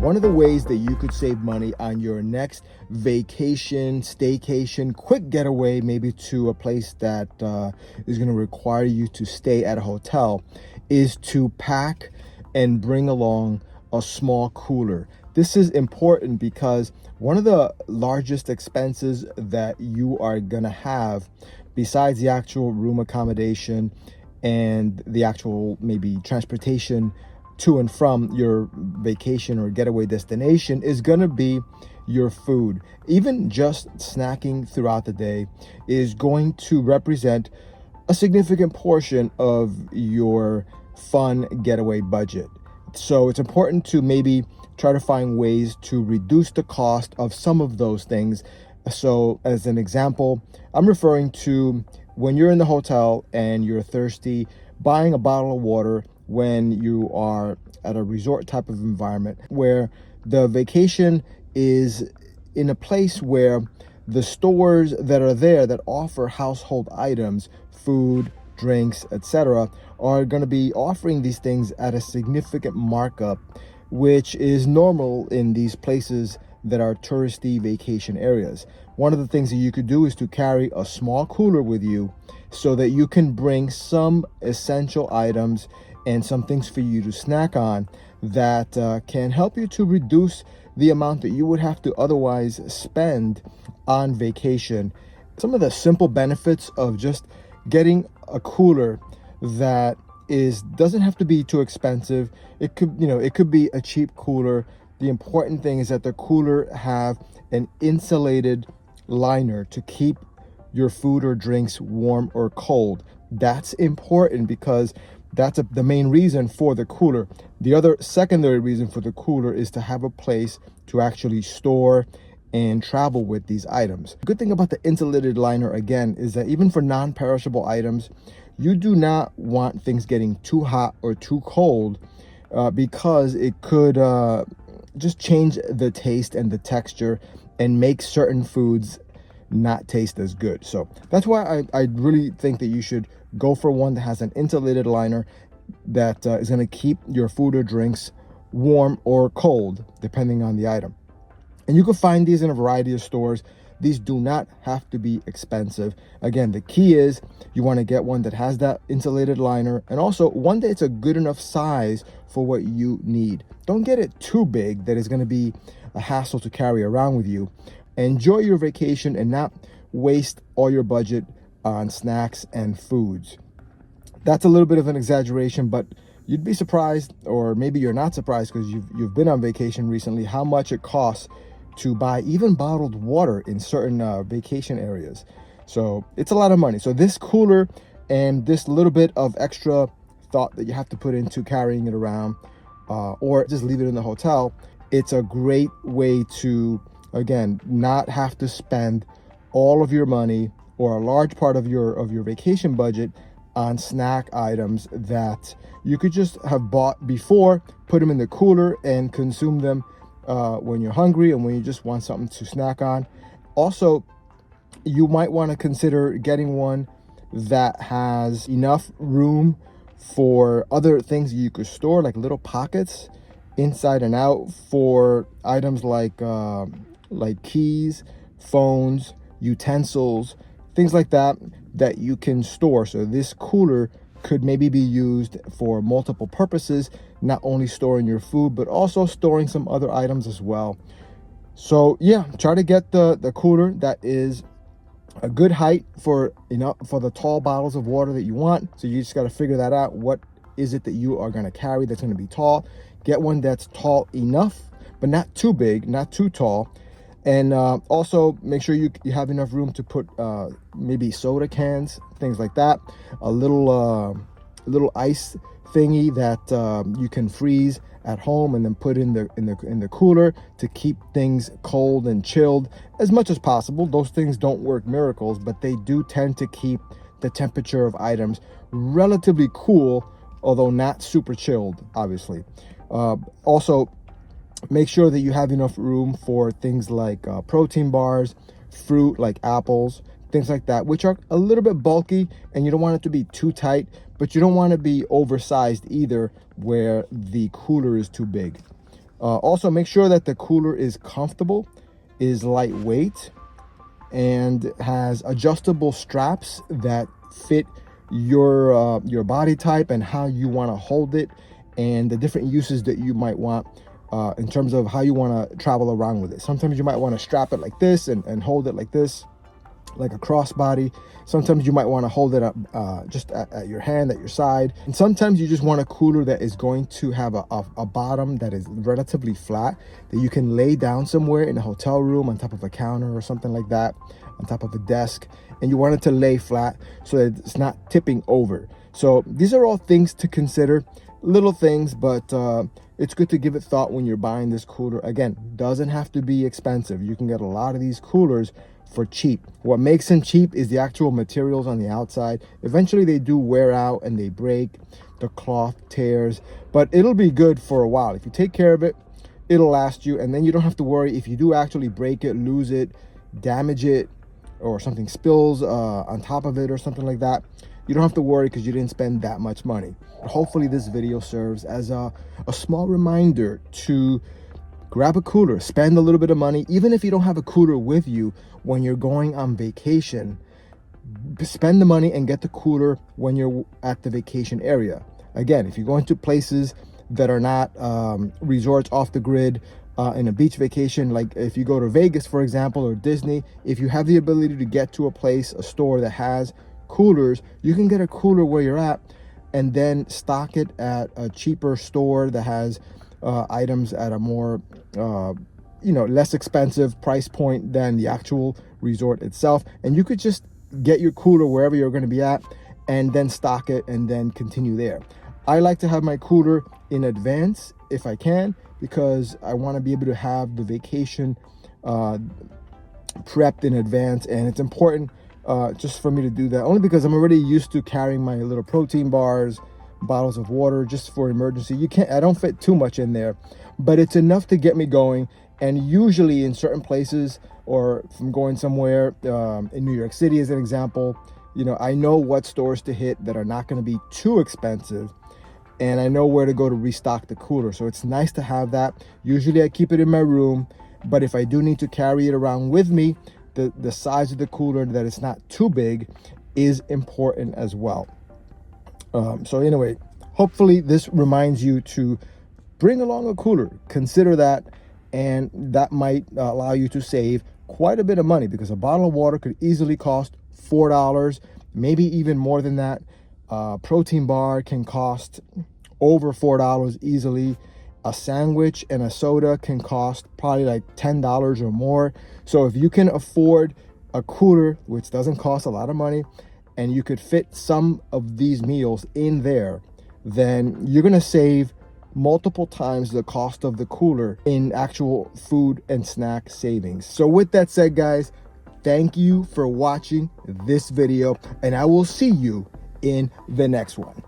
One of the ways that you could save money on your next vacation, staycation, quick getaway, maybe to a place that is going to require you to stay at a hotel, is to pack and bring along a small cooler. This is important because one of the largest expenses that you are going to have, besides the actual room accommodation and the actual maybe transportation to and from your vacation or getaway destination, is going to be your food. Even just snacking throughout the day is going to represent a significant portion of your fun getaway budget. So it's important to maybe try to find ways to reduce the cost of some of those things. So as an example, I'm referring to when you're in the hotel and you're thirsty, buying a bottle of water when you are at a resort type of environment where the vacation is in a place where the stores that are there that offer household items, food, drinks, etc., are going to be offering these things at a significant markup, which is normal in these places that are touristy vacation areas. One of the things that you could do is to carry a small cooler with you so that you can bring some essential items and some things for you to snack on that can help you to reduce the amount that you would have to otherwise spend on vacation. Some of the simple benefits of just getting a cooler that doesn't have to be too expensive. It could be a cheap cooler. The important thing is that the cooler have an insulated liner to keep your food or drinks warm or cold. That's important because that's the main reason for the cooler. The other secondary reason for the cooler is to have a place to actually store and travel with these items. The good thing about the insulated liner, again, is that even for non-perishable items, you do not want things getting too hot or too cold because it could just change the taste and the texture and make certain foods not taste as good. So that's why I really think that you should go for one that has an insulated liner that is going to keep your food or drinks warm or cold depending on the item. And you can find these in a variety of stores. These do not have to be expensive. Again, the key is you want to get one that has that insulated liner, and also one that's a good enough size for what you need. Don't get it too big that is going to be a hassle to carry around with you. Enjoy your vacation and not waste all your budget on snacks and foods. That's a little bit of an exaggeration, but you'd be surprised, or maybe you're not surprised because you've been on vacation recently, how much it costs to buy even bottled water in certain vacation areas. So it's a lot of money. So this cooler and this little bit of extra thought that you have to put into carrying it around or just leave it in the hotel, it's a great way to, again, not have to spend all of your money or a large part of your vacation budget on snack items that you could just have bought before, put them in the cooler and consume them when you're hungry and when you just want something to snack on. Also, you might want to consider getting one that has enough room for other things you could store, like little pockets inside and out for items like keys, phones, utensils, things like that you can store. So this cooler could maybe be used for multiple purposes, not only storing your food, but also storing some other items as well. So yeah, try to get the cooler that is a good height for the tall bottles of water that you want. So you just got to figure that out. What is it that you are going to carry that's going to be tall? Get one that's tall enough, but not too big, not too tall. And also make sure you have enough room to put maybe soda cans, things like that. A little ice thingy that you can freeze at home and then put in the cooler to keep things cold and chilled as much as possible. Those things don't work miracles, but they do tend to keep the temperature of items relatively cool, although not super chilled, obviously. Also, make sure that you have enough room for things like protein bars, fruit like apples, things like that, which are a little bit bulky, and you don't want it to be too tight, but you don't want to be oversized either where the cooler is too big. Also, make sure that the cooler is comfortable, is lightweight, and has adjustable straps that fit your body type and how you want to hold it, and the different uses that you might want in terms of how you want to travel around with it. Sometimes you might want to strap it like this and hold it like this, like a crossbody. Sometimes you might want to hold it up just at your hand, at your side. And sometimes you just want a cooler that is going to have a bottom that is relatively flat, that you can lay down somewhere in a hotel room on top of a counter or something like that, on top of a desk, and you want it to lay flat so that it's not tipping over. So these are all things to consider, little things, but it's good to give it thought when you're buying this cooler. Again, doesn't have to be expensive. You can get a lot of these coolers for cheap. What makes them cheap is the actual materials on the outside. Eventually they do wear out and they break, the cloth tears, but it'll be good for a while. If you take care of it, it'll last you, and then you don't have to worry if you do actually break it, lose it, damage it, or something spills on top of it or something like that. You don't have to worry because you didn't spend that much money. Hopefully this video serves as a small reminder to grab a cooler, spend a little bit of money. Even if you don't have a cooler with you when you're going on vacation, spend the money and get the cooler when you're at the vacation area. Again, if you're going to places that are not resorts off the grid, in a beach vacation, like if you go to Vegas, for example, or Disney, if you have the ability to get to a place, a store that has coolers, you can get a cooler where you're at and then stock it at a cheaper store that has items at a more less expensive price point than the actual resort itself. And you could just get your cooler wherever you're going to be at and then stock it and then continue there. I like to have my cooler in advance if I can, because I want to be able to have the vacation prepped in advance, and it's important just for me to do that, only because I'm already used to carrying my little protein bars, bottles of water just for emergency. I don't fit too much in there, but it's enough to get me going. And usually in certain places, or from going somewhere in New York City as an example, I know what stores to hit that are not going to be too expensive, and I know where to go to restock the cooler. So it's nice to have that. Usually I keep it in my room, but if I do need to carry it around with me, the size of the cooler, that it's not too big, is important as well. So anyway, hopefully this reminds you to bring along a cooler. Consider that, and that might allow you to save quite a bit of money, because a bottle of water could easily cost $4, maybe even more than that. Protein bar can cost over $4 easily. A sandwich and a soda can cost probably like $10 or more. So if you can afford a cooler, which doesn't cost a lot of money, and you could fit some of these meals in there, then you're going to save multiple times the cost of the cooler in actual food and snack savings. So with that said, guys, thank you for watching this video, and I will see you in the next one.